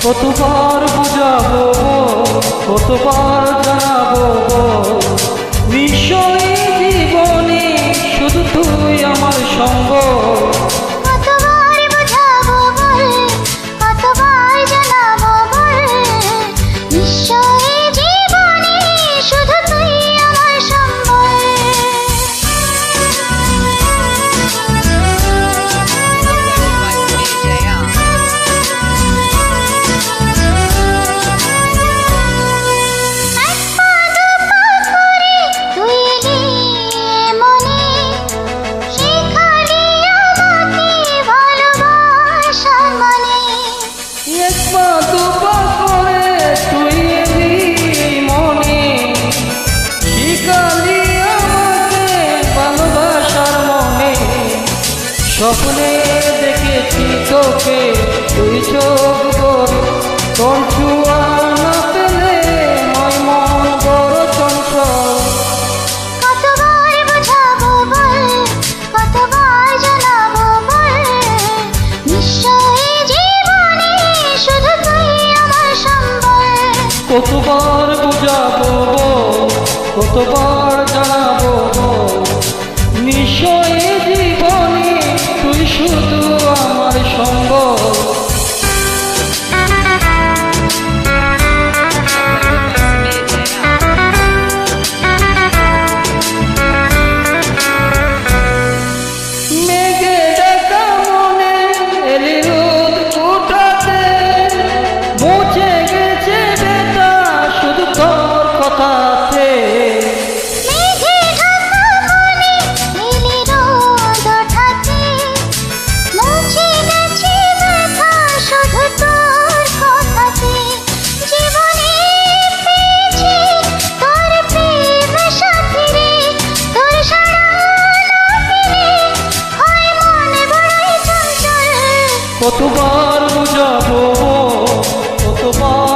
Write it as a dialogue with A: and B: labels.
A: কতবার বুঝাবো, কতবার জানাবো, নিশ্চয়ই জীবনে শুধু তুই আমার সঙ্গ।
B: কতবার বুঝাবো বল, কতবার জানাবো বল, নিশ্চয়ই জীবনে শুধু তুই আমার সম্বল।
A: এক পা দু পা করে তুই এলি মনে, শিখালি আমাকে ভালোবাসার মনে। স্বপ্নে দেখেছি তোকে, তুই চোখ করে, তোর ছোঁয়া না পেলে আমার মন বড় চঞ্চল।
B: কতবার বুঝাবো বল, কতবার জানাবো বল, নিশ্চয়ই জীবনে শুধু তুই আমার সম্বল।
A: কতবার বুঝাবো, কতবার জানাবো, নিশ্চয়ই জীবনে তুই শুধু আমার সম্বল। মেঘে ঢাকা মনে এলি রোদ উঠাতে, মুছে গেছে বেতা শুধু তোর কথাতে।
B: মেঘে ঢাকা মনে নীলি রোদ ওঠাতে, মুছে গেছে ব্যথা শুধু তোর কথাতে। জীবনে পেয়েছি তোর প্রেম সাথী রে, তোর সাড়া না পেলে হয় মনে বড়ই চঞ্চল।
A: কতবার বুঝাবো, কতবার